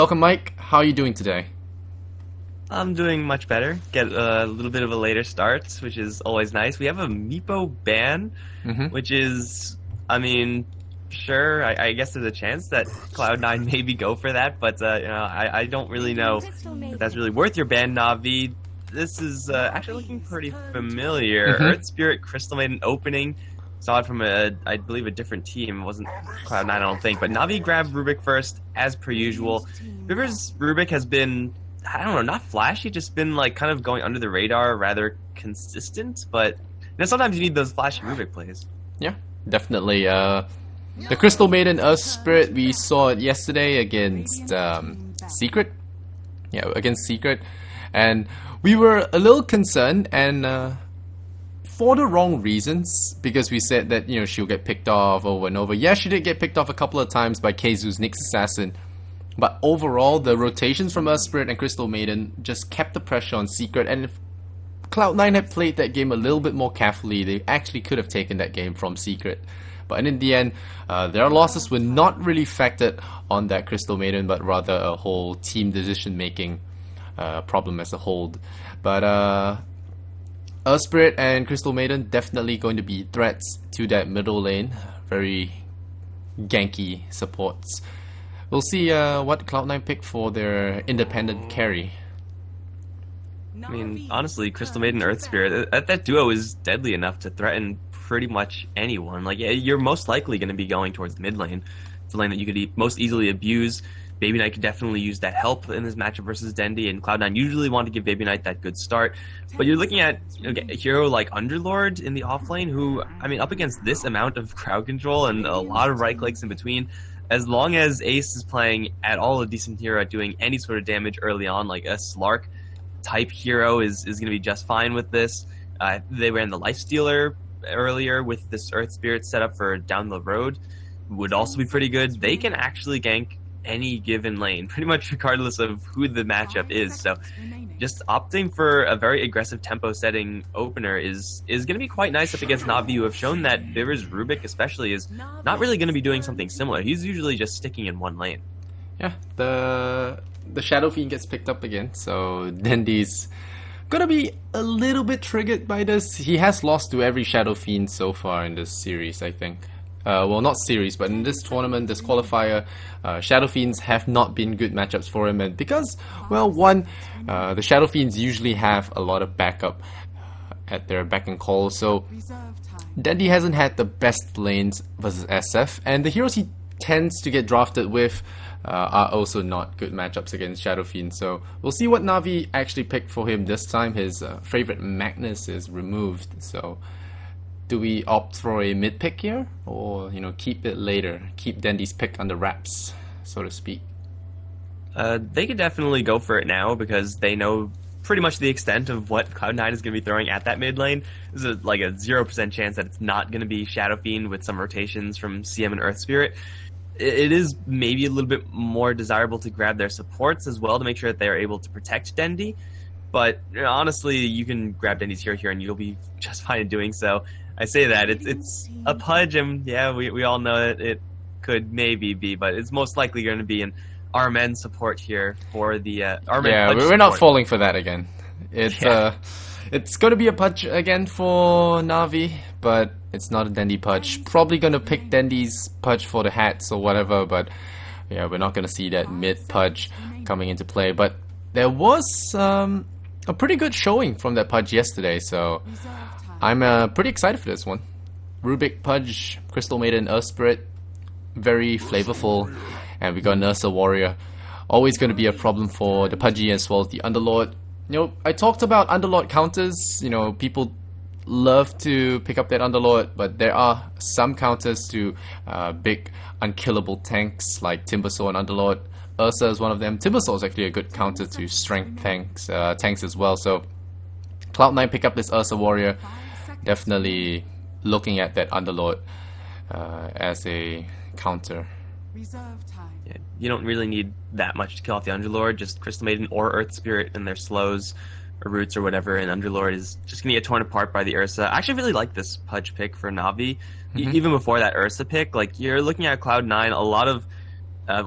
Welcome, Mike. How are you doing today? I'm doing much better. Get a little bit of a later start, which is always nice. We have a Meepo ban, which is, I mean, sure, I guess there's a chance that Cloud9 maybe go for that, but I don't really know if that's really worth your ban, Navi. This is actually looking pretty familiar. Earth Spirit Crystal Maiden opening. Saw it from I believe a different team. It wasn't Cloud9, I don't think. But Navi grabbed Rubik first, as per usual. River's Rubik has been, I don't know, not flashy, just been like kind of going under the radar, rather consistent. But sometimes you need those flashy Rubik plays. Yeah, definitely. The Crystal Maiden Earth Spirit, we saw it yesterday against Secret. Yeah, against Secret. And we were a little concerned, and for the wrong reasons, because we said that, she'll get picked off over and over. Yeah, she did get picked off a couple of times by Keizu's Nyx Assassin, but overall, the rotations from Earth Spirit and Crystal Maiden just kept the pressure on Secret, and if Cloud9 had played that game a little bit more carefully, they actually could have taken that game from Secret. But in the end, their losses were not really factored on that Crystal Maiden, but rather a whole team decision-making problem as a whole. But Earth Spirit and Crystal Maiden definitely going to be threats to that middle lane. Very ganky supports. We'll see what Cloud9 pick for their independent carry. I mean, honestly, Crystal Maiden, Earth Spirit, that duo is deadly enough to threaten pretty much anyone. Like, you're most likely going to be going towards the mid lane. It's a lane that you could most easily abuse. Baby Knight could definitely use that help in this matchup versus Dendi, and Cloud9 usually want to give Baby Knight that good start. But you're looking at a hero like Underlord in the offlane, who, I mean, up against this amount of crowd control and a lot of right clicks in between, as long as Ace is playing at all a decent hero at doing any sort of damage early on, like a Slark type hero is going to be just fine with this. They ran the Lifestealer earlier with this Earth Spirit set up for down the road, would also be pretty good. They can actually gank any given lane, pretty much regardless of who the matchup is. So just opting for a very aggressive tempo setting opener is going to be quite nice up against Navi, who have shown that Viver's Rubik especially is not really going to be doing something similar. He's usually just sticking in one lane. Yeah, the Shadow Fiend gets picked up again, so Dendi's gonna be a little bit triggered by this. He has lost to every Shadow Fiend so far in this series, I think. Well, not series, but in this tournament, this qualifier, Shadow Fiends have not been good matchups for him, and because, well, one, the Shadow Fiends usually have a lot of backup at their beck and call, so Dendi hasn't had the best lanes versus SF, and the heroes he tends to get drafted with are also not good matchups against Shadow Fiend, so we'll see what Navi actually picked for him this time. His favorite Magnus is removed, so do we opt for a mid pick here, or keep it later, keep Dendi's pick under wraps, so to speak? They could definitely go for it now because they know pretty much the extent of what Cloud9 is going to be throwing at that mid lane. There's like a 0% chance that it's not going to be Shadow Fiend with some rotations from CM and Earth Spirit. It is maybe a little bit more desirable to grab their supports as well to make sure that they are able to protect Dendi. But honestly, you can grab Dendi's hero here and you'll be just fine in doing so. I say that it's a pudge, and yeah, we all know that it could maybe be, but it's most likely going to be an Armen support here for the Armen. Yeah, we're not falling for that again. It's going to be a pudge again for Navi, but it's not a Dendi pudge. Probably going to pick Dendi's pudge for the hats or whatever, but yeah, we're not going to see that mid pudge coming into play. But there was a pretty good showing from that pudge yesterday, so I'm pretty excited for this one. Rubik, Pudge, Crystal Maiden, Earth Spirit, very flavorful, and we got an Ursa Warrior. Always going to be a problem for the Pudgy as well as the Underlord. I talked about Underlord counters. People love to pick up that Underlord, but there are some counters to big unkillable tanks like Timbersaw and Underlord. Ursa is one of them. Timbersaw is actually a good counter to strength tanks as well. So Cloud9 pick up this Ursa Warrior. Definitely looking at that Underlord as a counter. Yeah, you don't really need that much to kill off the Underlord, just Crystal Maiden or Earth Spirit and their slows or roots or whatever, and Underlord is just going to get torn apart by the Ursa. I actually really like this Pudge pick for Navi. Even before that Ursa pick, like, you're looking at Cloud9, a lot of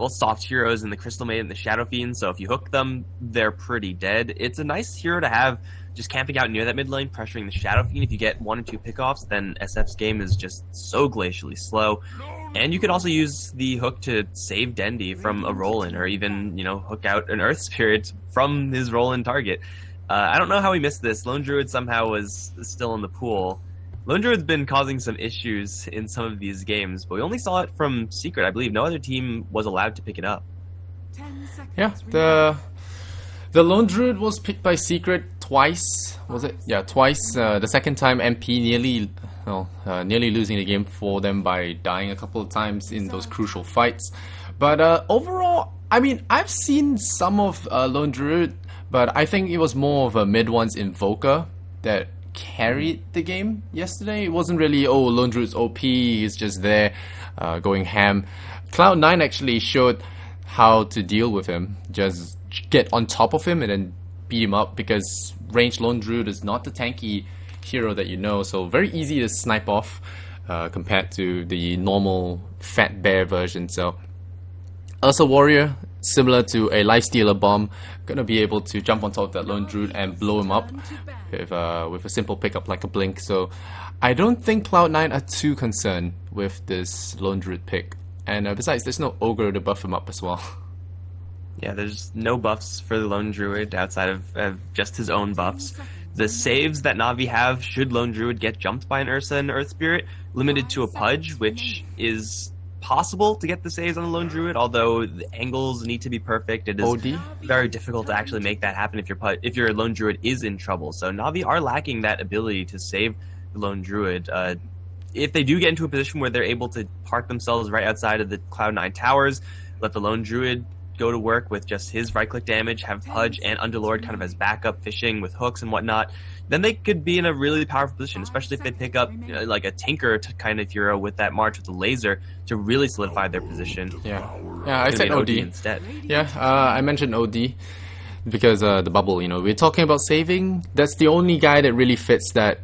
soft heroes in the Crystal Maiden and the Shadow Fiend, so if you hook them, they're pretty dead. It's a nice hero to have just camping out near that mid lane, pressuring the Shadow Fiend. If you get 1 or 2 pickoffs, then SF's game is just so glacially slow. And you could also use the hook to save Dendi from a roll-in, or even, hook out an Earth Spirit from his roll-in target. I don't know how we missed this. Lone Druid somehow was still in the pool. Lone Druid's been causing some issues in some of these games, but we only saw it from Secret, I believe. No other team was allowed to pick it up. Yeah, the Lone Druid was picked by Secret twice, was it? Yeah, twice. The second time MP nearly losing the game for them by dying a couple of times in those crucial fights. But overall, I mean, I've seen some of Lone Druid, but I think it was more of a mid ones Invoker that carried the game yesterday. It wasn't really, Lone Druid's OP, he's just there going ham. Cloud9 actually showed how to deal with him. Just get on top of him and then beat him up, because ranged Lone Druid is not the tanky hero that you know, so very easy to snipe off compared to the normal Fat Bear version. So Ursa Warrior, similar to a Lifestealer Bomb, gonna be able to jump on top of that Lone Druid and blow him up with a simple pickup like a Blink. So I don't think Cloud9 are too concerned with this Lone Druid pick. And besides, there's no Ogre to buff him up as well. Yeah, there's no buffs for the Lone Druid outside of just his own buffs. The saves that Navi have, should Lone Druid get jumped by an Ursa and Earth Spirit, limited to a Pudge, which is possible to get the saves on the Lone Druid, although the angles need to be perfect. It is OD? Very difficult to actually make that happen if your Lone Druid is in trouble. So Navi are lacking that ability to save the Lone Druid. If they do get into a position where they're able to park themselves right outside of the Cloud9 towers, let the Lone Druid go to work with just his right-click damage, have Pudge and Underlord kind of as backup fishing with hooks and whatnot, then they could be in a really powerful position, especially if they pick up like a Tinker kind of hero with that March with the laser to really solidify their position. Yeah, I said OD instead. Yeah, I mentioned OD because the bubble, we're talking about saving. That's the only guy that really fits that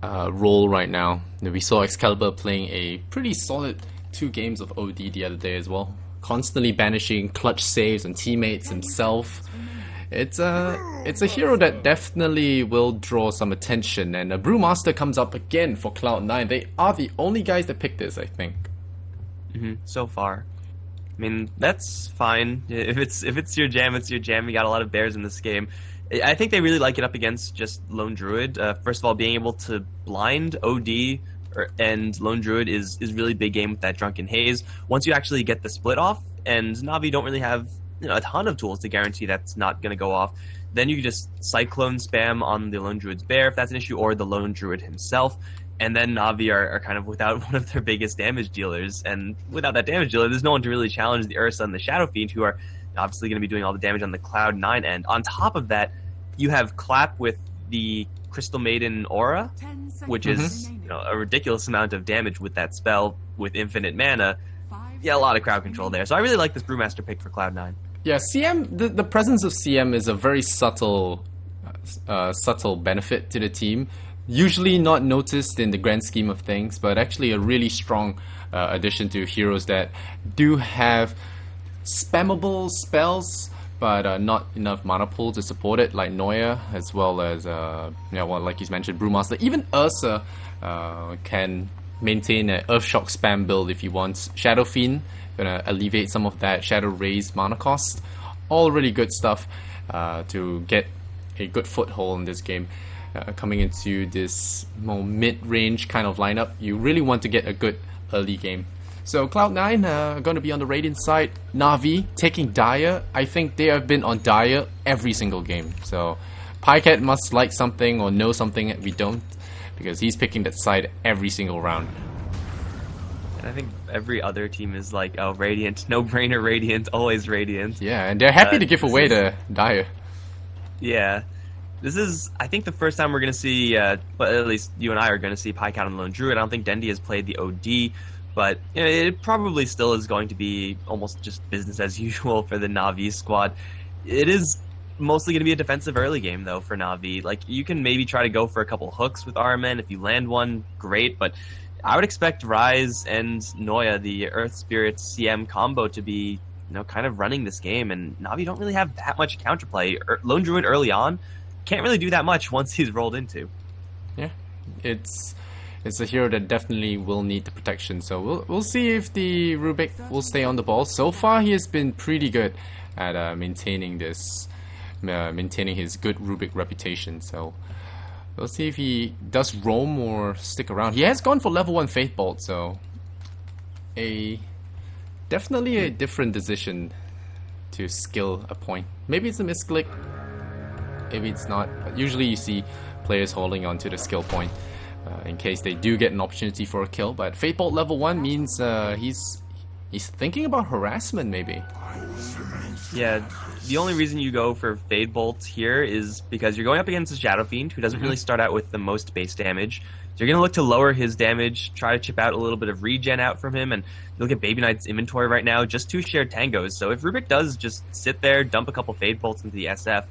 role right now. We saw Excalibur playing a pretty solid 2 games of OD the other day as well, constantly banishing clutch saves on teammates himself. It's a hero that definitely will draw some attention, and a Brewmaster comes up again for Cloud9. They are the only guys that pick this, I think. So far. I mean, that's fine. If it's your jam, it's your jam. You got a lot of bears in this game. I think they really like it up against just Lone Druid. First of all, being able to blind OD and Lone Druid is really big game with that Drunken Haze. Once you actually get the split off, and Navi don't really have a ton of tools to guarantee that's not going to go off, then you can just Cyclone spam on the Lone Druid's bear if that's an issue, or the Lone Druid himself. And then Navi are kind of without one of their biggest damage dealers. And without that damage dealer, there's no one to really challenge the Ursa and the Shadow Fiend, who are obviously going to be doing all the damage on the Cloud9 end. On top of that, you have Clap with the Crystal Maiden Aura, which is a ridiculous amount of damage with that spell with infinite mana. Yeah, a lot of crowd control there. So I really like this Brewmaster pick for Cloud9. Yeah, CM, the presence of CM is a very subtle benefit to the team. Usually not noticed in the grand scheme of things, but actually a really strong addition to heroes that do have spammable spells, but not enough mana pool to support it, like Noya, as well as, like you mentioned, Brewmaster. Even Ursa can maintain an Earthshock spam build if you want. Shadow Fiend, gonna alleviate some of that Shadow Raise mana cost. All really good stuff to get a good foothold in this game. Coming into this more mid-range kind of lineup, you really want to get a good early game. So Cloud9 are going to be on the Radiant side. Navi taking Dire. I think they have been on Dire every single game. So Pycat must like something or know something that we don't, because he's picking that side every single round. And I think every other team is like, oh, Radiant, no-brainer Radiant, always Radiant. Yeah, and they're happy to give away the Dire. Yeah. This is, I think, the first time we're going to see, well, at least you and I are going to see Pycat on the Lone Druid. I don't think Dendi has played the OD, but it probably still is going to be almost just business as usual for the Navi squad. It is mostly going to be a defensive early game, though, for Navi. Like, you can maybe try to go for a couple hooks with RMN. If you land one, great, but I would expect Rise and Noya, the Earth Spirit CM combo, to be kind of running this game, and Navi don't really have that much counterplay. Lone Druid early on can't really do that much once he's rolled into. Yeah, it's a hero that definitely will need the protection. So we'll see if the Rubik will stay on the ball. So far, he has been pretty good at maintaining his good Rubik reputation. So we'll see if he does roam or stick around. He has gone for level 1 Faith Bolt, so definitely a different decision to skill a point. Maybe it's a misclick, maybe it's not. But usually you see players holding on to the skill point in case they do get an opportunity for a kill. But Faith Bolt level 1 means he's thinking about harassment, maybe. Yeah, the only reason you go for Fade Bolt here is because you're going up against a Shadow Fiend who doesn't really start out with the most base damage. So you're going to look to lower his damage, try to chip out a little bit of regen out from him, and you look at Baby Knight's inventory right now, just 2 shared tangos. So if Rubik does just sit there, dump a couple Fade Bolts into the SF,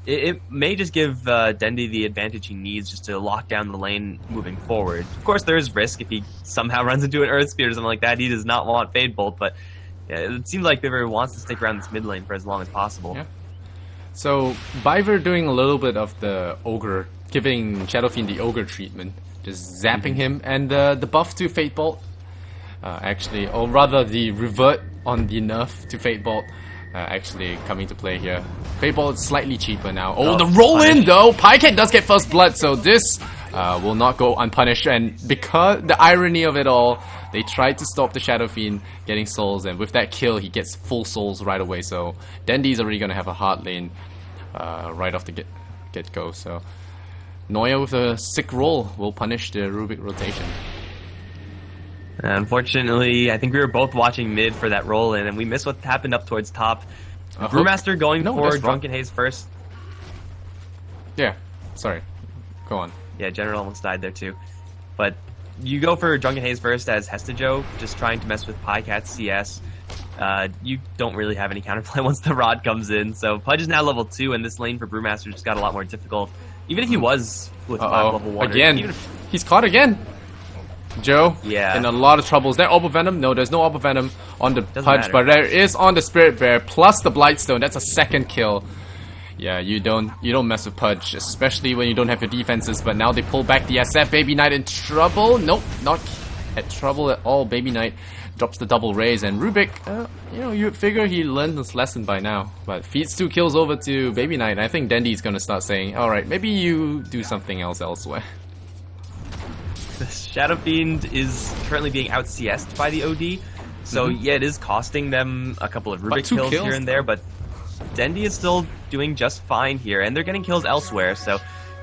it may just give Dendi the advantage he needs just to lock down the lane moving forward. Of course, there is risk if he somehow runs into an Earth Spear or something like that. He does not want Fade Bolt, but yeah, it seems like Biver wants to stick around this mid lane for as long as possible. Yeah. So Biver doing a little bit of the Ogre, giving Shadow Fiend the Ogre treatment, just zapping him, and the buff to Fate Bolt, actually, or rather the revert on the nerf to Fate Bolt, actually coming to play here. Fate Bolt is slightly cheaper now. Oh, the roll in though! Pycat does get first blood, so this will not go unpunished, and because the irony of it all, they tried to stop the Shadow Fiend getting souls, and with that kill, he gets full souls right away. So Dendi's already going to have a hard lane right off the get-go. So Noya with a sick roll will punish the Rubik rotation. Unfortunately, I think we were both watching mid for that roll in, and we missed what happened up towards top. Brewmaster going for Drunken Haze first. Yeah, sorry. Go on. Yeah, General almost died there too. But you go for Drunken Haze first as Hestajo, just trying to mess with Pycat's CS. You don't really have any counterplay once the Rod comes in, so Pudge is now level 2, and this lane for Brewmaster just got a lot more difficult. Even if he was with 5 level 1. Again, he's caught again. Joe, in a lot of troubles. There Orb Venom? No, there's no Orb Venom on the Pudge, but there is on the Spirit Bear, plus the Blightstone. That's a second kill. Yeah, you don't mess with Pudge, especially when you don't have your defenses, but now they pull back the SF. Baby Knight in trouble. Nope, not at trouble at all. Baby Knight drops the double raise, and Rubik, you'd figure he learned this lesson by now, but feeds 2 kills over to Baby Knight. I think Dendi's gonna start saying, alright, maybe you do something else elsewhere. The Shadow Fiend is currently being out CS'd by the OD, so yeah, it is costing them a couple of Rubik kills here and there, but Dendi is still doing just fine here, and they're getting kills elsewhere, so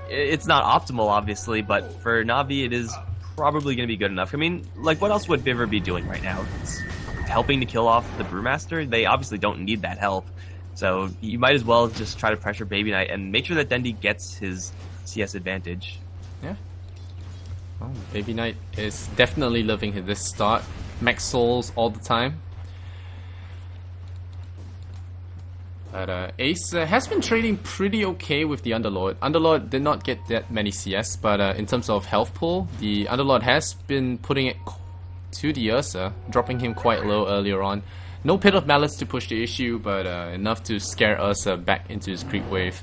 it's not optimal, obviously, but for Navi, it is probably going to be good enough. I mean, like, what else would Biver be doing right now? It's helping to kill off the Brewmaster? They obviously don't need that help, so you might as well just try to pressure Baby Knight and make sure that Dendi gets his CS advantage. Yeah. Oh, Baby Knight is definitely loving this start. Max souls all the time. But Ace has been trading pretty okay with the Underlord. Underlord did not get that many CS, but in terms of health pool, the Underlord has been putting it to the Ursa, dropping him quite low earlier on. No Pit of Malice to push the issue, but enough to scare Ursa back into his creep wave.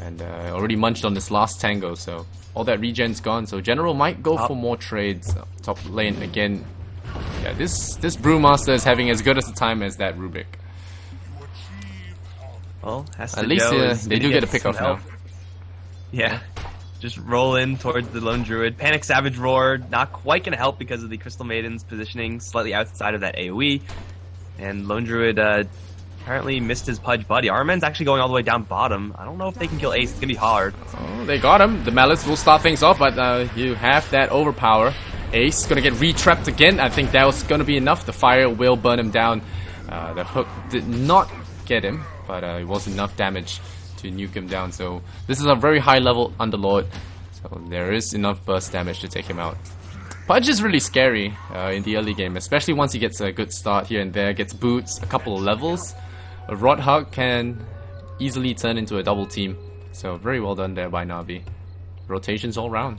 And already munched on this last tango, so all that regen's gone. So General might go for more trades. Top lane again. Yeah, this Brewmaster is having as good as a time as that Rubik. Well, at least they do get a pick off now. Yeah, just roll in towards the Lone Druid. Panic Savage Roar, not quite going to help because of the Crystal Maiden's positioning slightly outside of that AoE. And Lone Druid apparently missed his Pudge buddy. Arman's actually going all the way down bottom. I don't know if they can kill Ace. It's going to be hard. Oh, they got him. The Malice will start things off, but you have that overpower. Ace going to get re-trapped again. I think that was going to be enough. The fire will burn him down. The hook did not get him, but it was enough damage to nuke him down. So this is a very high level Underlord, so there is enough burst damage to take him out. Pudge is really scary in the early game, especially once he gets a good start here and there, gets boots, a couple of levels. A Rod Hug can easily turn into a double team, so very well done there by Navi. Rotations all round.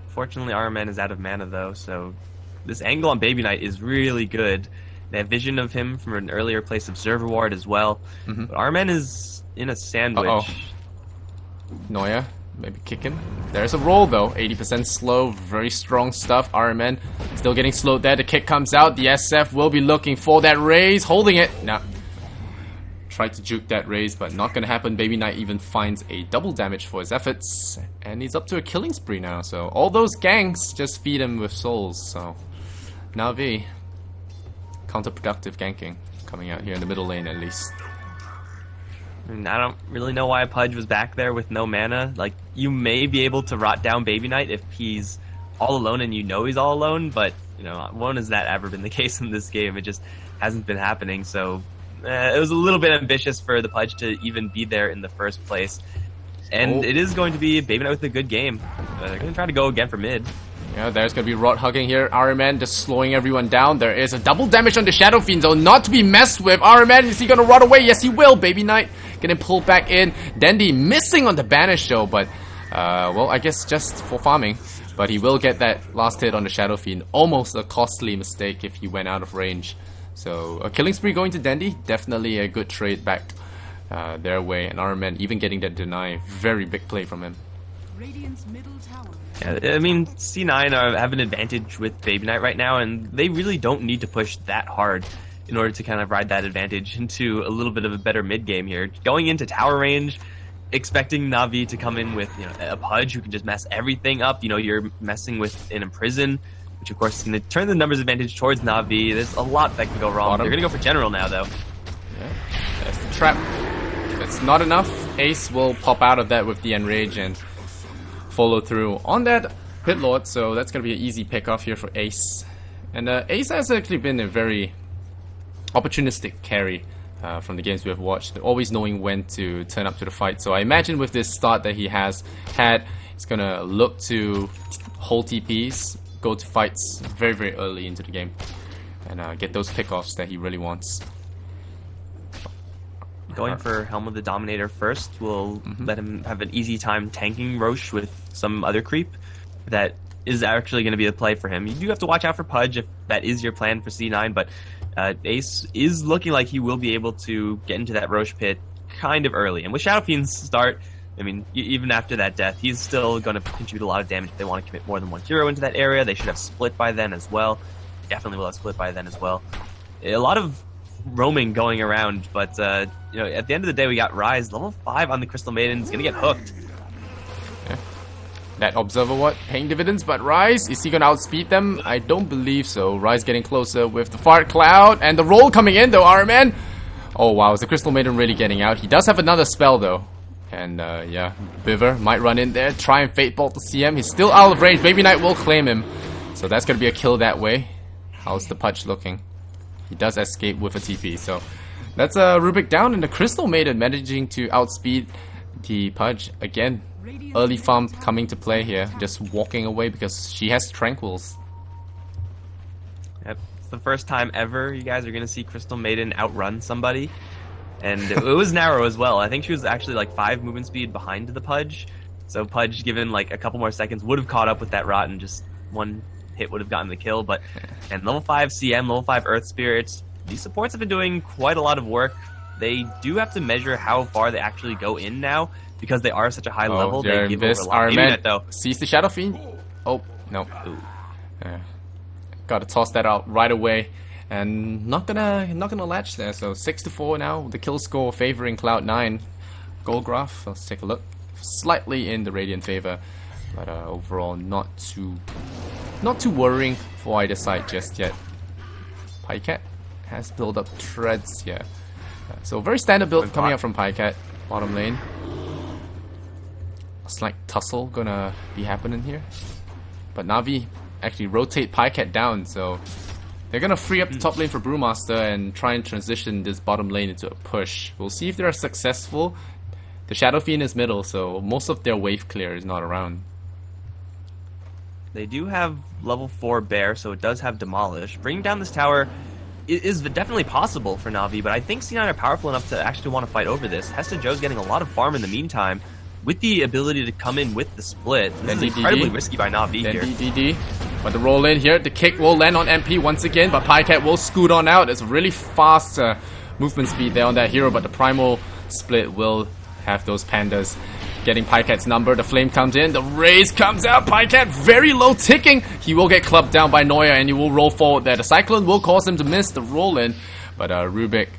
Fortunately, Arman is out of mana though, so this angle on Baby Knight is really good. They have vision of him from an earlier place observer ward as well. But Armen is in a sandwich. Neuer, maybe kick him. There's a roll though. 80% slow, very strong stuff. RMN still getting slowed there. The kick comes out. The SF will be looking for that raise, holding it. Nah. Tried to juke that raise, but not gonna happen. Baby Knight even finds a double damage for his efforts, and he's up to a killing spree now. So all those ganks just feed him with souls. So Navi, counterproductive ganking coming out here in the middle lane at least. And I don't really know why Pudge was back there with no mana. Like, you may be able to rot down Baby Knight if he's all alone and you know he's all alone, but, you know, when has that ever been the case in this game? It just hasn't been happening, so it was a little bit ambitious for the Pudge to even be there in the first place. And it is going to be Baby Knight with a good game. They're going to try to go again for mid. Yeah, there's going to be Rot hugging here. RMN just slowing everyone down. There is a double damage on the Shadow Fiend, though, not to be messed with. RMN, is he going to rot away? Yes, he will. Baby Knight getting pulled back in. Dandy missing on the banish, though, but, well, I guess just for farming. But he will get that last hit on the Shadow Fiend. Almost a costly mistake if he went out of range. So, a killing spree going to Dandy. Definitely a good trade back their way. And RMN even getting that deny. Very big play from him. Radiant's middle tower. Yeah, I mean, C9 have an advantage with Baby Knight right now, and they really don't need to push that hard in order to kind of ride that advantage into a little bit of a better mid game here. Going into tower range, expecting Navi to come in with, you know, a Pudge who can just mess everything up. You know, you're messing with an Imprison, which of course is going to turn the numbers advantage towards Navi. There's a lot that can go wrong. They're going to go for General now, though. Yeah, that's the trap. That's not enough. Ace will pop out of that with the Enrage and follow through on that Pit Lord, so that's going to be an easy pick off here for Ace. And Ace has actually been a very opportunistic carry from the games we have watched, always knowing when to turn up to the fight. So I imagine with this start that he has had, he's going to look to hold TPs, go to fights very, very early into the game, and get those pickoffs that he really wants. Going for Helm of the Dominator first will let him have an easy time tanking Roche with some other creep. That is actually going to be the play for him. You do have to watch out for Pudge if that is your plan for C9, but Ace is looking like he will be able to get into that Roche pit kind of early. And with Shadow Fiend's start, I mean, even after that death, he's still going to contribute a lot of damage if they want to commit more than one hero into that area. They should have split by then as well. Definitely will have split by then as well. A lot of roaming going around, but you know, at the end of the day, we got Rise level 5 on the Crystal Maiden. Is gonna get hooked. Yeah. That Observer what paying dividends, but Rise, is he gonna outspeed them? I don't believe so. Rise getting closer with the Fart Cloud and the roll coming in though. RMN. Oh wow, is the Crystal Maiden really getting out? He does have another spell though. And yeah, Biver might run in there, try and Fate Bolt the CM. He's still out of range. Baby Knight will claim him, so that's gonna be a kill that way. How's the Pudge looking? He does escape with a TP, so that's Rubik down, and the Crystal Maiden managing to outspeed the Pudge again. Early farm coming to play here, just walking away because she has Tranquils. Yep, it's the first time ever you guys are going to see Crystal Maiden outrun somebody, and it was narrow as well. I think she was actually like 5 movement speed behind the Pudge, so Pudge, given like a couple more seconds, would have caught up with that rot and just one hit would have gotten the kill. But and level 5 CM, level 5 Earth Spirits, these supports have been doing quite a lot of work. They do have to measure how far they actually go in now, because they are such a high level. They give over a lot. Armament though sees the Shadow Fiend. Oh no! Got to toss that out right away, and not gonna latch there. So 6-4 now. The kill score favoring Cloud9. Goal graph. Let's take a look. Slightly in the Radiant favor, but overall not too worrying for either side just yet. Pycat has built up treads here. So very standard build coming up from Pycat, bottom lane. A slight tussle gonna be happening here. But Navi actually rotate Pycat down, so they're gonna free up the top lane for Brewmaster and try and transition this bottom lane into a push. We'll see if they're successful. The Shadow Fiend is middle, so most of their wave clear is not around. They do have level 4 Bear, so it does have Demolish. Bringing down this tower is definitely possible for Navi, but I think C9 are powerful enough to actually want to fight over this. Hesta Joe's getting a lot of farm in the meantime, with the ability to come in with the split. This is incredibly risky by Navi here. DD. But the roll in here, the kick will land on MP once again, but Pycat will scoot on out. It's really fast movement speed there on that hero, but the primal split will have those pandas getting Pycat's number. The flame comes in, the raise comes out, Pycat very low ticking. He will get clubbed down by Noya and he will roll forward there. The cyclone will cause him to miss the roll in, but Rubik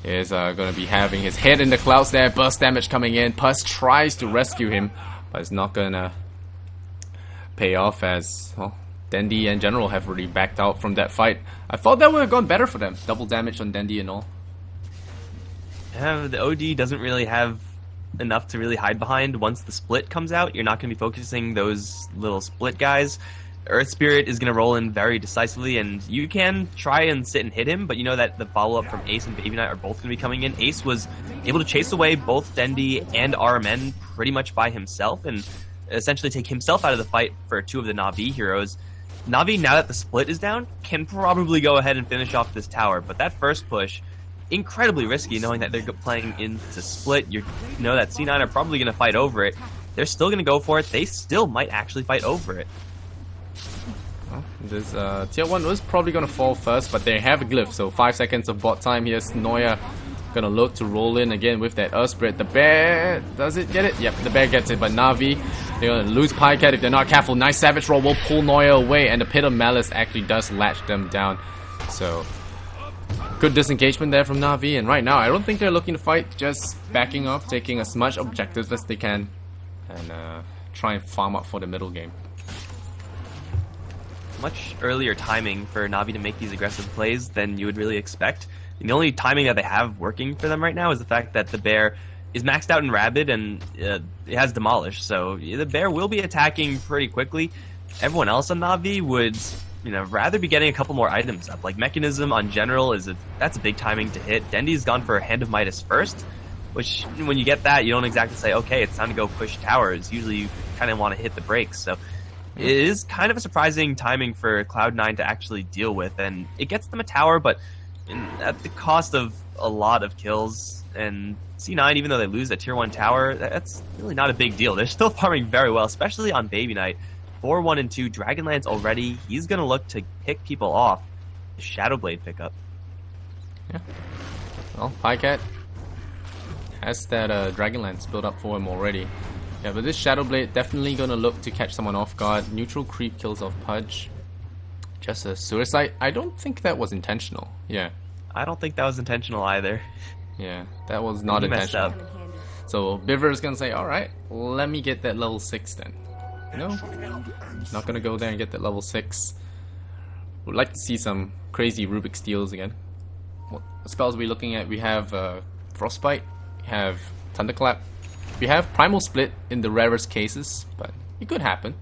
is going to be having his head in the clouds there. Burst damage coming in. Puss tries to rescue him, but it's not going to pay off as, well, Dendi in general have really backed out from that fight. I thought that would have gone better for them. Double damage on Dendi and all. Yeah, the OD doesn't really have enough to really hide behind. Once the split comes out, you're not going to be focusing those little split guys. Earth Spirit is going to roll in very decisively, and you can try and sit and hit him, but you know that the follow-up from Ace and Baby Knight are both going to be coming in. Ace was able to chase away both Dendi and RMN pretty much by himself, and essentially take himself out of the fight for two of the Navi heroes. Navi, now that the split is down, can probably go ahead and finish off this tower, but that first push, incredibly risky, knowing that they're playing into split. You know that C9 are probably going to fight over it. They're still going to go for it. They still might actually fight over it. Well, this tier 1 was probably going to fall first, but they have a glyph, so 5 seconds of bot time. Here's Noya gonna look to roll in again with that Earth Spirit. The bear, does it get it? Yep, the bear gets it, but Navi, they're gonna lose Pycat if they're not careful. Nice Savage Roll will pull Noya away, and the Pit of Malice actually does latch them down. So, good disengagement there from Navi, and right now, I don't think they're looking to fight, just backing off, taking as much objectives as they can, and try and farm up for the middle game. Much earlier timing for Navi to make these aggressive plays than you would really expect. And the only timing that they have working for them right now is the fact that the bear is maxed out in Rabid and it has Demolish, so the bear will be attacking pretty quickly. Everyone else on Navi would, rather be getting a couple more items up. Like Mechanism on General that's a big timing to hit. Dendi's gone for Hand of Midas first, which when you get that, you don't exactly say, okay, it's time to go push towers. Usually you kind of want to hit the brakes, so it is kind of a surprising timing for Cloud9 to actually deal with, and it gets them a tower, but at the cost of a lot of kills. And C9, even though they lose a tier 1 tower, that's really not a big deal. They're still farming very well, especially on Baby Knight. 4-1 and 2, Dragonlance already. He's going to look to pick people off. Shadowblade pickup. Yeah. Well, Pycat has that Dragonlance built up for him already. Yeah, but this Shadowblade definitely going to look to catch someone off guard. Neutral creep kills off Pudge. Just a suicide. I don't think that was intentional. Yeah. I don't think that was intentional either. Yeah, that was not intentional. Messed up. So Biver is gonna say, alright, let me get that level 6 then. Not gonna go there and get that level 6. Would like to see some crazy Rubik steals again. What spells are we looking at? We have Frostbite, we have Thunderclap, we have Primal Split in the rarest cases, but it could happen.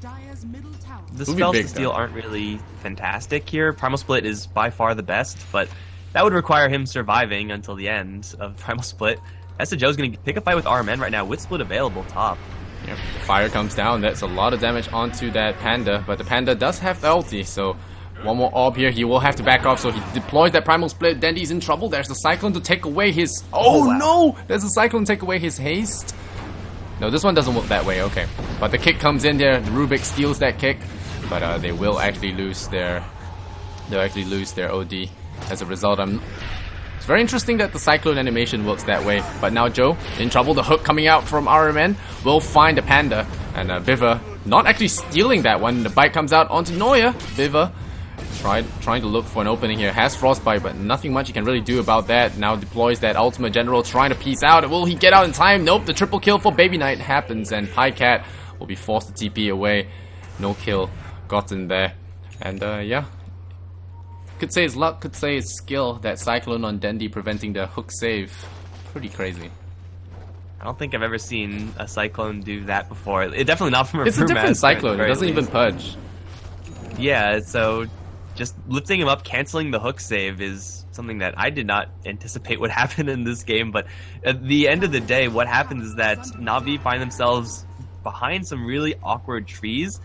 Dire's middle tower. The spells to steal aren't really fantastic here. Primal Split is by far the best, but that would require him surviving until the end of Primal Split. Essa Joe's going to pick a fight with RMN right now with Split available top. Yep. Fire comes down. That's a lot of damage onto that Panda, but the Panda does have the ulti, so one more orb here. He will have to back off, so he deploys that Primal Split. Dendi's in trouble. There's the Cyclone to take away his... Oh, wow. No! There's a Cyclone to take away his haste. No, this one doesn't work that way, okay. But the kick comes in there, Rubik steals that kick, but they will actually lose their... They'll actually lose their OD as a result. It's very interesting that the Cyclone animation works that way, but now Joe, in trouble, the hook coming out from RMN, will find a Panda, and Viva not actually stealing that one. The bite comes out onto Noya. Viva trying to look for an opening here, has Frostbite, but nothing much he can really do about that. Now deploys that Ultimate General, trying to piece out. Will he get out in time? Nope, the triple kill for Baby Knight happens, and Pycat will be forced to TP away. No kill gotten there. And yeah, could say it's luck, could say it's skill. That Cyclone on Dendi preventing the hook save. Pretty crazy. I don't think I've ever seen a Cyclone do that before. It definitely not from a It's a different Cyclone, it doesn't even pudge. Yeah, so just lifting him up, canceling the hook save is something that I did not anticipate would happen in this game, but at the end of the day, what happens is that Navi find themselves behind some really awkward trees,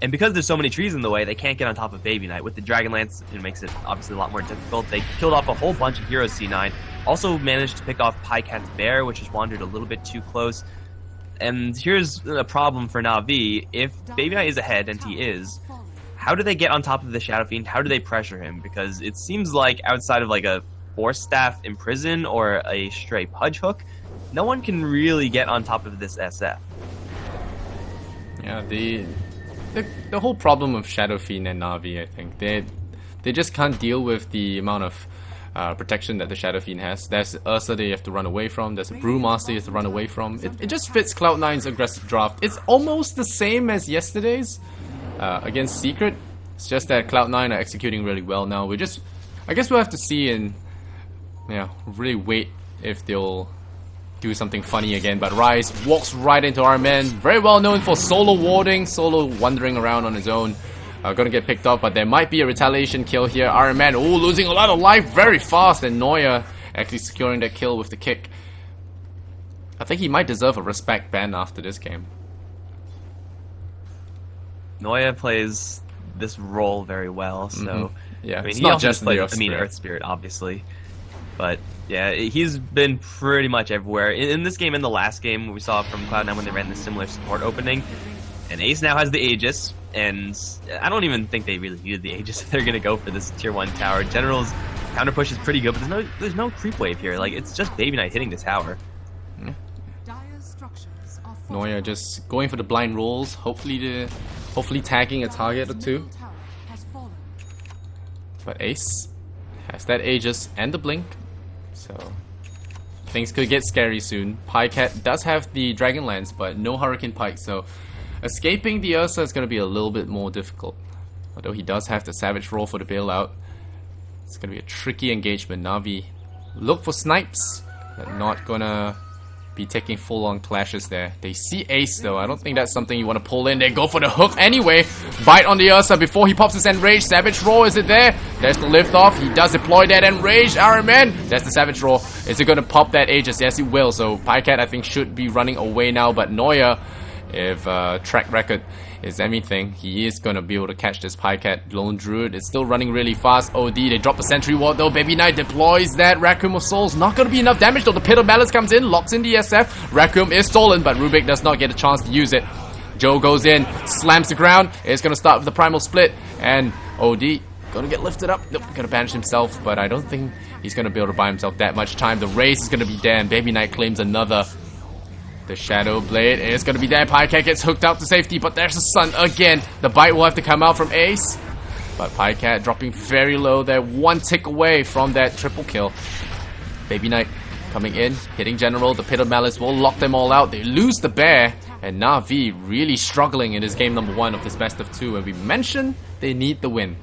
and because there's so many trees in the way, they can't get on top of Baby Knight. With the Dragonlance, it makes it obviously a lot more difficult. They killed off a whole bunch of heroes C9, also managed to pick off Pycat's Bear, which has wandered a little bit too close. And here's a problem for Navi. If Baby Knight is ahead, and he is, how do they get on top of the Shadow Fiend? How do they pressure him? Because it seems like outside of like a Force Staff Imprison or a stray Pudge Hook, no one can really get on top of this SF. Yeah, the whole problem of Shadow Fiend and Navi, I think, they just can't deal with the amount of protection that the Shadow Fiend has. There's Ursa they have to run away from, there's a Brewmaster you have to run away from. It just fits Cloud9's aggressive draft. It's almost the same as yesterday's against Secret. It's just that Cloud9 are executing really well now. I guess we'll have to see and really wait if they'll do something funny again. But Rise walks right into our man, very well known for solo warding, solo wandering around on his own. Gonna get picked up, but there might be a retaliation kill here. Iron Man, losing a lot of life very fast, and Neuer actually securing that kill with the kick. I think he might deserve a respect ban after this game. Neuer plays this role very well, so yeah, I mean, it's he not also just plays, Earth Spirit. Earth Spirit, obviously, but yeah, he's been pretty much everywhere. In this game, in the last game, we saw from Cloud9 when they ran the similar support opening, and Ace now has the Aegis, and I don't even think they really needed the Aegis if they're gonna go for this tier 1 tower. General's counter push is pretty good, but there's no creep wave here. Like, it's just Baby Knight hitting the tower. Neuer just going for the blind rolls, hopefully tagging a target or two. But Ace has that Aegis and the blink, so things could get scary soon. Pycat does have the Dragonlance, but no Hurricane Pike, so escaping the Ursa is going to be a little bit more difficult. Although he does have the Savage Roll for the bailout. It's going to be a tricky engagement. Navi look for snipes, but not gonna be taking full-on clashes there. They see Ace though. I don't think that's something you want to pull in. They go for the hook anyway. Bite on the Ursa before he pops his Enrage. Savage Roll, is it there? There's the lift off. He does deploy that Enrage. Iron Man, that's the Savage Roll. Is it going to pop that Aegis? Yes, it will. So Pycat, I think, should be running away now. But Neuer, if track record is anything, he is going to be able to catch this Pycat. Lone Druid is still running really fast. OD, they drop the Sentry Ward though. Baby Knight deploys that. Raccoon of Souls, not going to be enough damage though. The Pit of Malice comes in, locks in the SF. Raccoon is stolen, but Rubik does not get a chance to use it. Joe goes in, slams the ground. It's going to start with the Primal Split, and OD going to get lifted up. Nope, going to banish himself, but I don't think he's going to be able to buy himself that much time. The race is going to be damn. Baby Knight claims another. The Shadow Blade is going to be there. Pycat gets hooked out to safety, but there's the Sun again. The bite will have to come out from Ace. But Pycat dropping very low there. One tick away from that triple kill. Baby Knight coming in, hitting General. The Pit of Malice will lock them all out. They lose the bear. And Navi really struggling in this game number 1 of this best of 2. And we mentioned they need the win.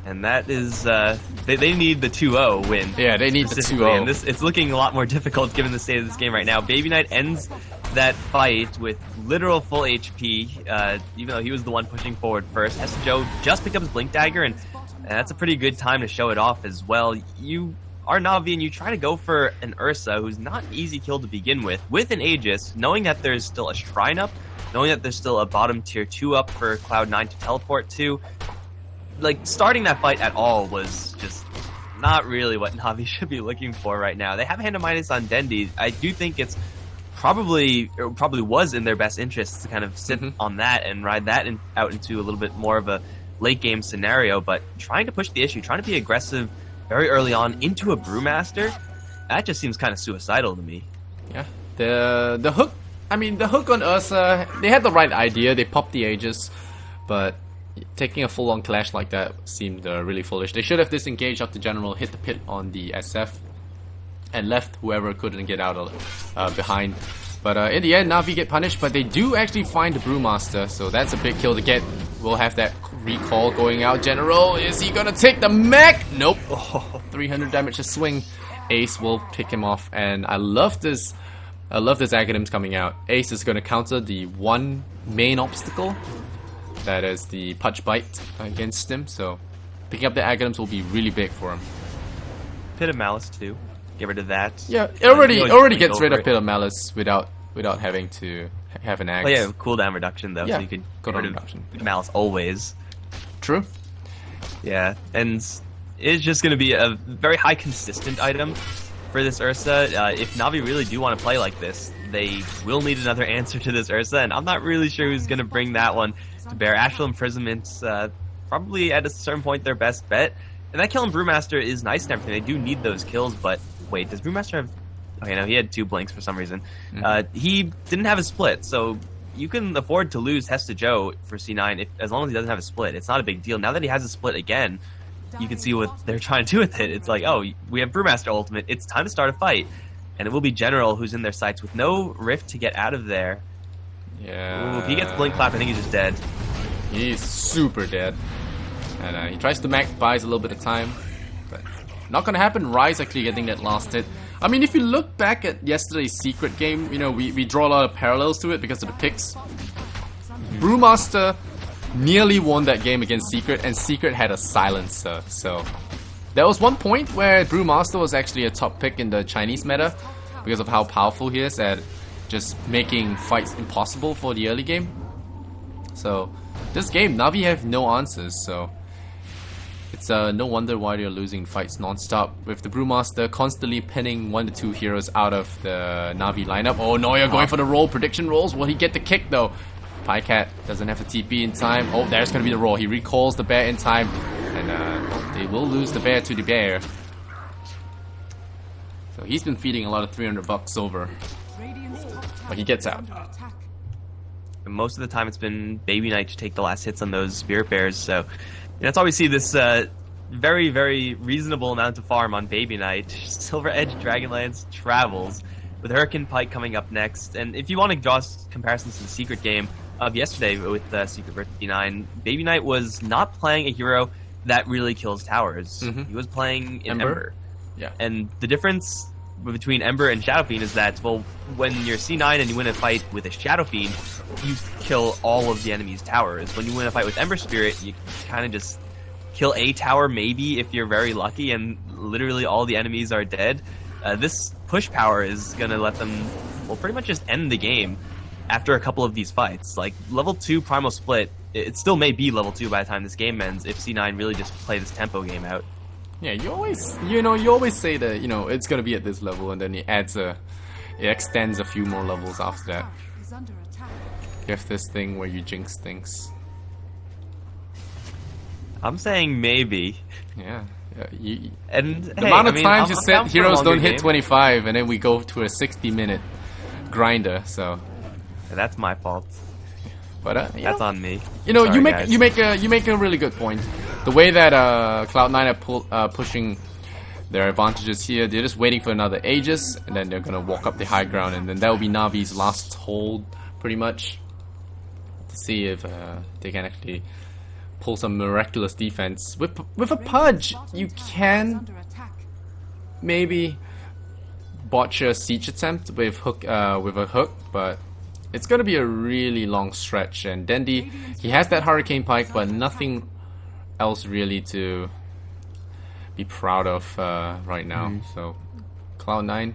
And that is, they need the 2-0 win. Yeah, they need the 2-0. And it's looking a lot more difficult given the state of this game right now. Baby Knight ends that fight with literal full HP, even though he was the one pushing forward first. Joe just picked up his Blink Dagger, and that's a pretty good time to show it off as well. You are Navi, and you try to go for an Ursa, who's not an easy kill to begin with an Aegis, knowing that there's still a Shrine up, knowing that there's still a bottom tier 2 up for Cloud9 to teleport to. Like, starting that fight at all was just not really what Navi should be looking for right now. They have a hand of minus on Dendi. I do think it probably was in their best interest to kind of sit on that and ride that out into a little bit more of a late game scenario, but trying to push the issue, trying to be aggressive very early on into a Brewmaster, that just seems kind of suicidal to me. Yeah, the hook, I mean, the hook on Ursa, they had the right idea. They popped the Aegis, but taking a full-on clash like that seemed really foolish. They should have disengaged after General hit the pit on the SF and left whoever couldn't get out behind. But in the end, Navi get punished, but they do actually find the Brewmaster, so that's a big kill to get. We'll have that recall going out. General, is he gonna take the mech? Nope. 300 damage to swing. Ace will pick him off, and I love this Aghanims coming out. Ace is gonna counter the one main obstacle. That is the Pudge Bite against him, so picking up the Aghanims will be really big for him. Pit of Malice too. Get rid of that. Yeah, it already gets rid of Pit of Malice without having to have an Axe. Oh yeah, cooldown reduction though, yeah, so you could get cooldown rid reduction. of Malice always. True. Yeah, and it's just going to be a very high consistent item. for this Ursa. If Navi really do want to play like this, they will need another answer to this Ursa, and I'm not really sure who's going to bring that one to bear. Astral Imprisonment's probably at a certain point their best bet. And that kill on Brewmaster is nice and everything. They do need those kills, but wait, does Brewmaster have... Okay, no, he had 2 blinks for some reason. He didn't have a split, so you can afford to lose Hesta Joe for C9 as long as he doesn't have a split. It's not a big deal. Now that he has a split again, you can see what they're trying to do with it. It's like, oh, we have Brewmaster ultimate. It's time to start a fight. And it will be General who's in their sights with no Rift to get out of there. Yeah. Ooh, if he gets Blink Clap, I think he's just dead. He's super dead. And he tries to buys a little bit of time. But not gonna happen. Rise actually getting that last hit. I mean, if you look back at yesterday's Secret game, you know, we draw a lot of parallels to it because of the picks. Brewmaster nearly won that game against Secret, and Secret had a silencer. So there was one point where Brewmaster was actually a top pick in the Chinese meta because of how powerful he is at just making fights impossible for the early game. So this game, Navi have no answers, so it's no wonder why they're losing fights non-stop, with the Brewmaster constantly pinning 1 to 2 heroes out of the Navi lineup. Oh, Neuer going for the roll, prediction rolls. Will he get the kick though? Pycat doesn't have a TP in time. Oh, there's gonna be the roll. He recalls the bear in time, and they will lose the bear to the bear. So he's been feeding a lot of $300 over, but he gets out. Most of the time it's been Baby Knight to take the last hits on those Spirit Bears, so that's why we see this very, very reasonable amount of farm on Baby Knight. Silver Edge Dragonlance travels, with Hurricane Pike coming up next. And if you want to draw comparisons to the Secret game of yesterday with Secret vs. C9, Baby Knight was not playing a hero that really kills towers. He was playing in Ember. Yeah. And the difference between Ember and Shadow Fiend is that, well, when you're C9 and you win a fight with a Shadow Fiend, you kill all of the enemy's towers. When you win a fight with Ember Spirit, you kind of just kill a tower, maybe, if you're very lucky, and literally all the enemies are dead. This push power is going to let them, well, pretty much just end the game after a couple of these fights. Like, level 2 Primal Split, it still may be level 2 by the time this game ends if C9 really just play this tempo game out. Yeah, you always say that, it's gonna be at this level, and then it extends a few more levels after that. You have this thing where you jinx things. I'm saying maybe. Yeah. And the amount of times you said heroes don't hit 25, and then we go to a 60-minute grinder. So that's my fault. But that's on me. Sorry, you make a really good point. The way that Cloud9 are pushing their advantages here, they're just waiting for another Aegis, and then they're gonna walk up the high ground, and then that will be Navi's last hold, pretty much, to see if they can actually pull some miraculous defense. With a Pudge, you can maybe botch a siege attempt with a hook, but it's gonna be a really long stretch. And Dendi, he has that Hurricane Pike, but nothing else really to be proud of right now. So Cloud9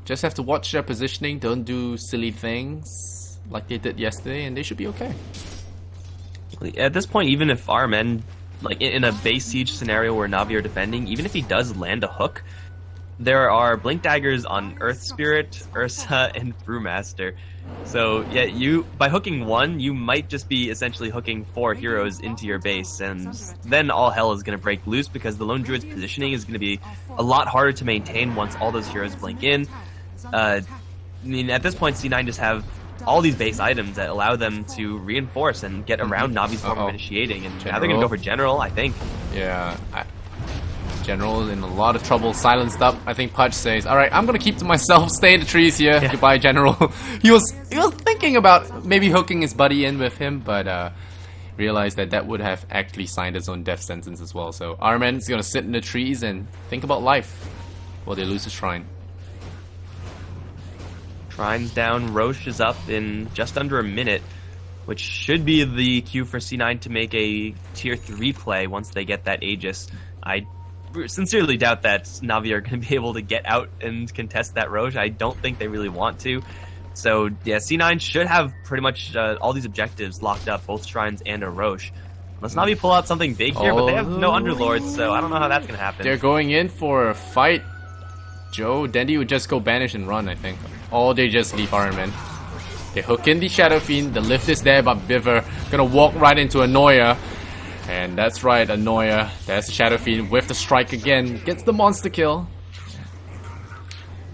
just have to watch their positioning, don't do silly things like they did yesterday, and they should be okay. At this point, even if RMN, like in a base siege scenario where Navi are defending, even if he does land a hook, there are Blink Daggers on Earth Spirit, Ursa, and Brewmaster. So yeah, by hooking one, you might just be essentially hooking 4 heroes into your base, and then all hell is going to break loose because the Lone Druid's positioning is going to be a lot harder to maintain once all those heroes blink in. I mean, at this point, C9 just have all these base items that allow them to reinforce and get around Navi's form of initiating, and now they're going to go for General, I think. Yeah, General in a lot of trouble, silenced up. I think Pudge says, alright, I'm gonna keep to myself, stay in the trees here, goodbye General. he was thinking about maybe hooking his buddy in with him, but realized that would have actually signed his own death sentence as well. So Arman's gonna sit in the trees and think about life while they lose the Shrine. Shrine's down, Roche is up in just under a minute, which should be the cue for C9 to make a tier 3 play once they get that Aegis. I sincerely doubt that Navi are going to be able to get out and contest that Roche. I don't think they really want to. So yeah, C9 should have pretty much all these objectives locked up, both Shrines and a Roche. Let's Navi pull out something big here, but they have no Underlords, so I don't know how that's gonna happen. They're going in for a fight. Joe, Dendy would just go banish and run, I think. Or they just leave Iron Man. They hook in the Shadow Fiend. The lift is there, but Biver gonna walk right into Annoya. And that's right, Annoya. There's the Shadow Fiend with the strike again. Gets the monster kill.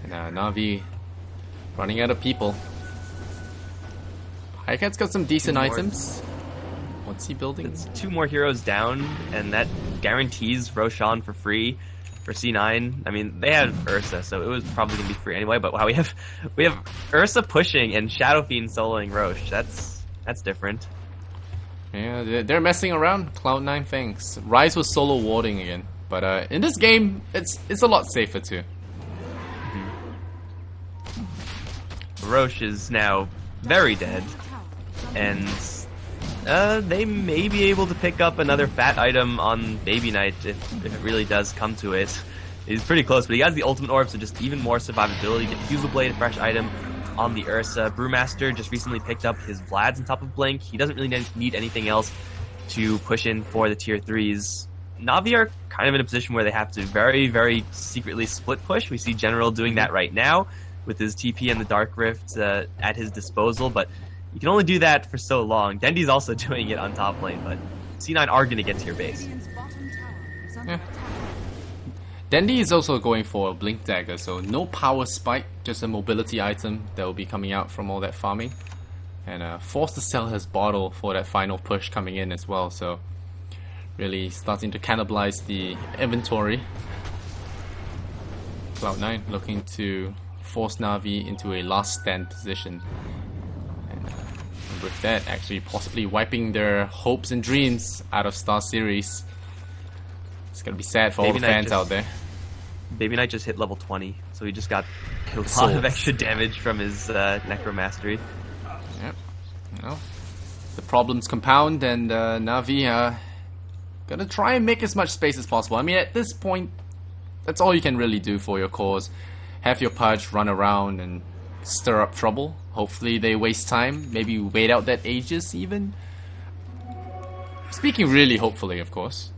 And Navi running out of people. Highcat's got some decent items. What's he building? It's 2 more heroes down, and that guarantees Roshan for free for C9. I mean, they had Ursa, so it was probably gonna be free anyway. But wow, we have Ursa pushing and Shadow Fiend soloing Roche. That's different. Yeah, they're messing around. Cloud9 things. Rise was solo warding again, but in this game, it's a lot safer too. Roche is now very dead, and they may be able to pick up another fat item on Baby Knight if it really does come to it. He's pretty close, but he has the ultimate orb, so just even more survivability. Diffusal Blade, a fresh item on the Ursa. Brewmaster just recently picked up his Vlad's on top of Blink. He doesn't really need anything else to push in for the tier 3s. Navi are kind of in a position where they have to very, very secretly split push. We see General doing that right now with his TP and the Dark Rift at his disposal, but you can only do that for so long. Dendy's also doing it on top lane, but C9 are going to get to your base. Yeah. Dendy is also going for a Blink Dagger, so no power spike, just a mobility item that will be coming out from all that farming. And forced to sell his bottle for that final push coming in as well, so really starting to cannibalize the inventory. Cloud9 looking to force Navi into a last stand position. And with that, actually possibly wiping their hopes and dreams out of StarSeries. It's gonna be sad for all the fans out there. Baby Knight just hit level 20, so he just got a lot of extra damage from his Necromastery. Yep. Well, the problems compound, and Navi gonna try and make as much space as possible. I mean, at this point, that's all you can really do for your cause. Have your Pudge run around and stir up trouble. Hopefully they waste time. Maybe wait out that Aegis even. Speaking really hopefully, of course.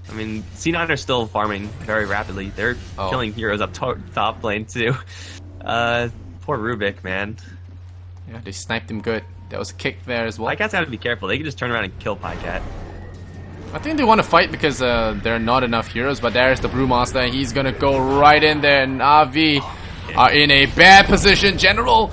I mean, C9 are still farming very rapidly. They're killing heroes up top lane too. Poor Rubik, man. Yeah, they sniped him good. There was a kick there as well. Pycat's have to be careful. They can just turn around and kill Pycat. I think they want to fight because there are not enough heroes, but there's the Brewmaster. He's gonna go right in there. Navi are in a bad position. General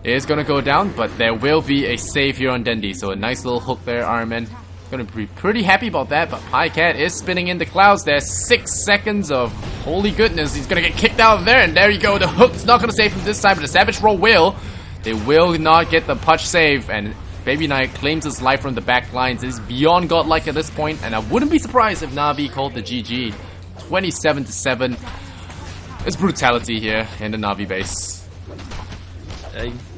is gonna go down, but there will be a save here on Dendy. So a nice little hook there, Iron Man. Gonna be pretty happy about that, but Pycat is spinning in the clouds. There's 6 seconds of holy goodness. He's gonna get kicked out of there, and there you go. The hook's not gonna save him this time, but the Savage Roll will. They will not get the Pudge save, and Baby Knight claims his life from the back lines. It is beyond godlike at this point, and I wouldn't be surprised if Navi called the GG. 27-7. It's brutality here in the Navi base.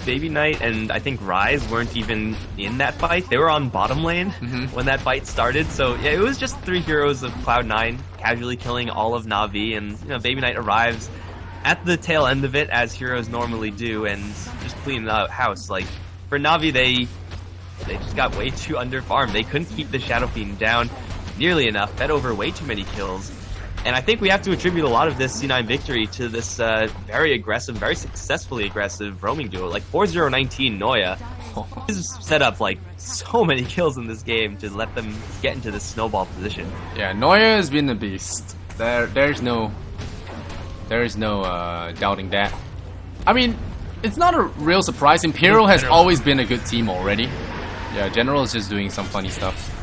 Baby Knight and I think Rise weren't even in that fight. They were on bottom lane when that fight started. So yeah, it was just 3 heroes of Cloud9 casually killing all of Navi, and Baby Knight arrives at the tail end of it as heroes normally do and just clean the house. Like for Navi, they just got way too underfarmed. They couldn't keep the Shadow Fiend down nearly enough, fed over way too many kills. And I think we have to attribute a lot of this C9 victory to this very aggressive, very successfully aggressive roaming duo. Like 4-0-19 Noya has set up like so many kills in this game to let them get into this snowball position. Yeah, Noya has been a beast. There's no doubting that. I mean, it's not a real surprise. Imperial has always been a good team already. Yeah, General is just doing some funny stuff.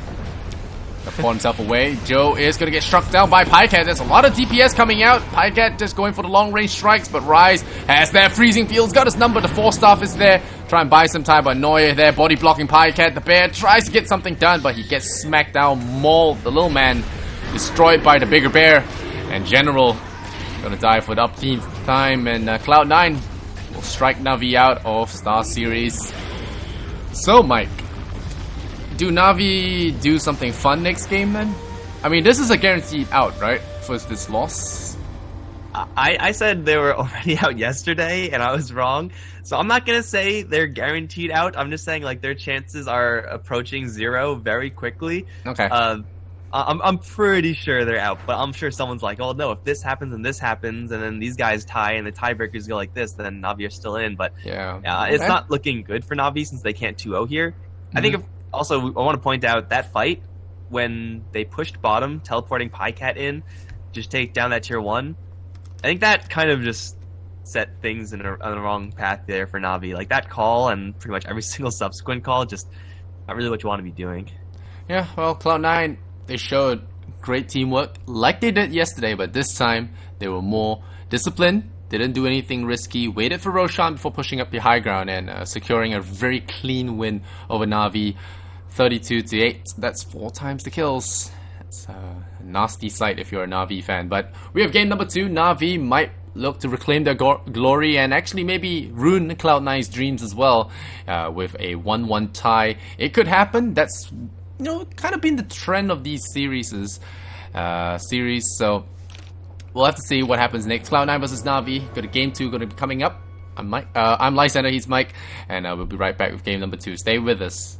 Pull himself away. Joe is going to get struck down by Pycat. There's a lot of DPS coming out. Pycat just going for the long range strikes, but Rise has that freezing field. He's got his number. The 4-staff is there. Try and buy some time, but Noya there body blocking Pycat. The bear tries to get something done, but he gets smacked down. Mauled. The little man destroyed by the bigger bear. And General going to die for the upteenth time. And Cloud9 will strike Navi out of StarSeries. So, Mike, do Navi do something fun next game then? I mean, this is a guaranteed out, right? For this loss. I said they were already out yesterday, and I was wrong. So I'm not gonna say they're guaranteed out. I'm just saying like their chances are approaching 0 very quickly. Okay. I'm pretty sure they're out, but I'm sure someone's like, oh no, if this happens, and then these guys tie, and the tiebreakers go like this, then Navi are still in. But it's not looking good for Navi since they can't 2-0 here. I think also I want to point out that fight when they pushed bottom, teleporting Pycat in, just take down that tier 1. I think that kind of just set things on the wrong path there for Navi. Like that call and pretty much every single subsequent call, just not really what you want to be doing. Yeah, well, Cloud9, they showed great teamwork like they did yesterday, but this time they were more disciplined, didn't do anything risky, waited for Roshan before pushing up the high ground and securing a very clean win over Navi, 32-8. That's 4 times the kills. It's a nasty sight if you're a Navi fan. But we have game number 2. Navi might look to reclaim their glory and actually maybe ruin Cloud9's dreams as well with a 1-1 tie. It could happen. That's kind of been the trend of these series. So we'll have to see what happens next. Cloud9 versus Navi. Got a game 2 going to be coming up. I'm Lysander, he's Mike, and we'll be right back with game number 2. Stay with us.